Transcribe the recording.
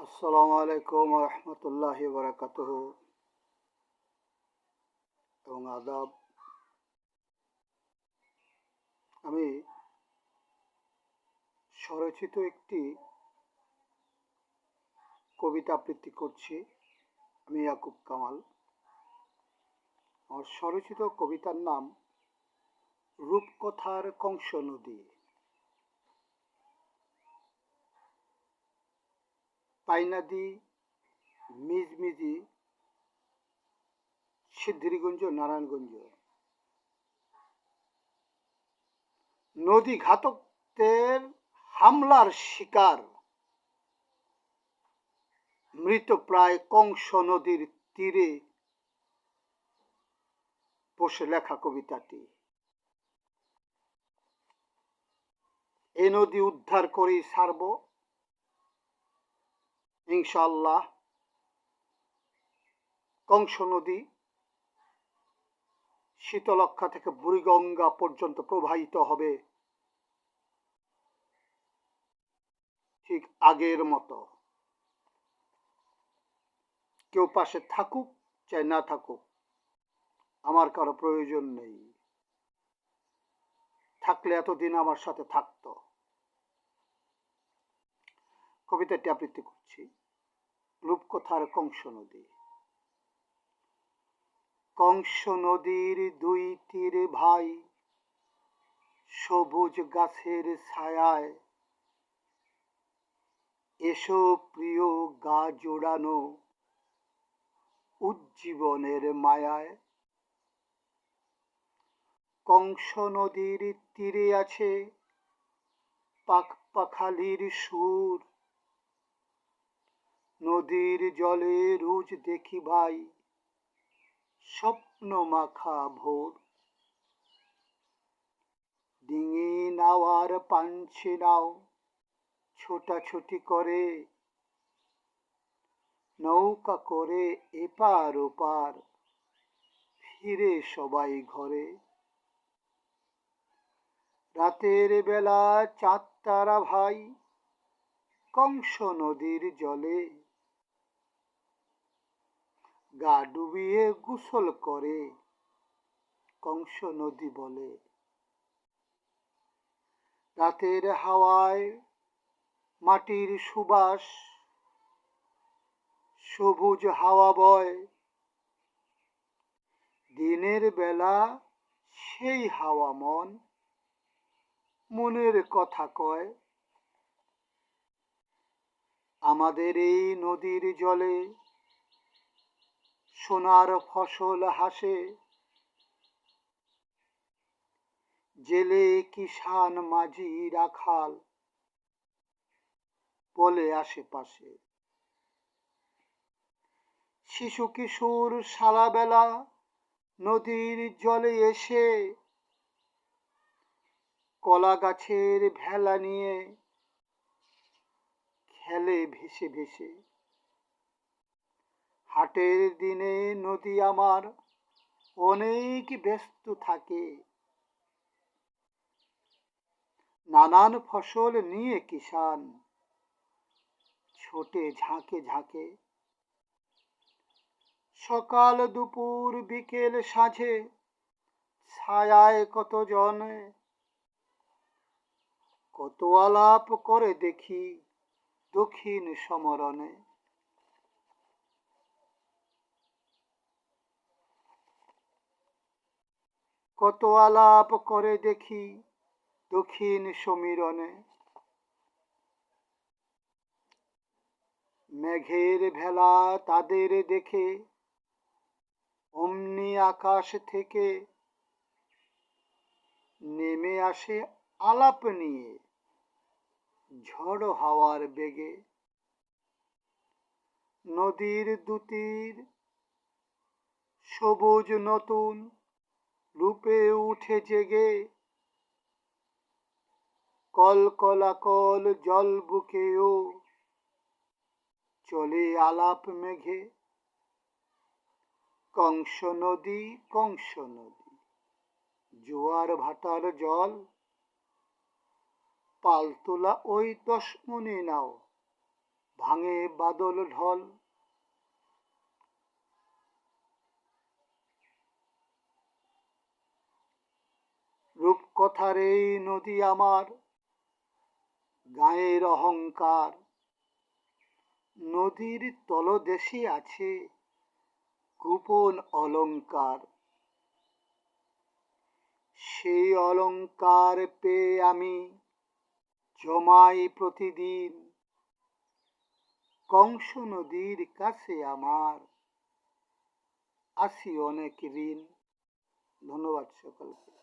আসসালামু আলাইকুম রহমতুল্লাহি বারাকাতুহু এবং আদাব। আমি স্বরচিত একটি কবিতা আবৃত্তি করছি। আমি ইয়াকুব কামাল। আমার স্বরচিত কবিতার নাম রূপকথার কংস নদী। পাইনাদি, মিজমিজি, সিদ্ধিরগঞ্জ, নারায়ণগঞ্জ। নদী ঘাতকদের হামলার শিকার মৃতপ্রায় কংস নদীর তীরে বসে লেখা কবিতাটি। এ নদী উদ্ধার করেই ছাড়ব ইনশাআল্লাহ। কংস নদী শীতলক্ষা থেকে বুড়িগঙ্গা পর্যন্ত প্রবাহিত হবে ঠিক আগের মতো। কেউ পাশে থাকুক চাই না থাকুক, আমার কারো প্রয়োজন নেই। থাকলে এতদিন আমার সাথে থাকতো। কবিতাটি আবৃত্তি করছি। রূপকথার কংস নদী। কংস নদীর দুই তীরে ভাই, সবুজ গাছের ছায়ায় এসো প্রিয় গা জোড়ানো উজ্জীবনের মায়ায়। কংস নদীর তীরে আছে পাখালির সুর, নদীর জলে রোজ দেখি ভাই স্বপ্ন মাখা ভোর। ডিঙি নাওয়ার পাঞ্ছে নাও ছোটাছুটি করে, নৌকা করে এপার ওপার ফিরে সবাই ঘরে। রাতের বেলা চাঁদ তারা ভাই কংস নদীর জলে গা ডুবিয়ে গোসল করে কংস নদী বলে। রাতের হাওয়ায় মাটির সুবাস, সবুজ হাওয়া বয়, দিনের বেলা সেই হাওয়া মনের কথা কয়। আমাদের এই নদীর জলে সোনার ফসল হাসে, জেলে কিষান মাঝি রাখাল বলে আশেপাশে। শিশু কিশোর সারাবেলা নদীর জলে এসে কলা গাছের ভেলা নিয়ে খেলে ভেসে ভেসে। হাটের দিনে নদী আমার অনেক ব্যস্ত থাকে, নানান ফসল নিয়ে কিষান ছোটে ঝাঁকে ঝাঁকে। সকাল দুপুর বিকেল সাঁঝে ছায়ায় কতজন কত আলাপ করে দেখি দক্ষিণ সমরণে। কত আলাপ করে দেখি দক্ষিণ সমীরণে। মেঘের ভেলা তাদের দেখে অমনি আকাশ থেকে নেমে আসে আলাপ নিয়ে ঝড় হাওয়ার বেগে। নদীর দুতীর সবুজ নতুন রূপে উঠে জেগে, কলকলাকল জল বুকেও চলে আলাপ মেঘে। কংস নদী কংস নদী, জোয়ার ভাটার জল, পালতোলা ওই দশমনি নাও ভাঙে বাদল ঢল। রূপকথার এই নদী আমার গায়ের অহংকার। নদীর তলদেশে আছে গোপন অলংকার। সেই অলংকার পেয়ে আমি জমাই প্রতিদিন। কংস নদীর কাছে আমার আছে অনেক ঋণ। ধন্যবাদ সকলকে।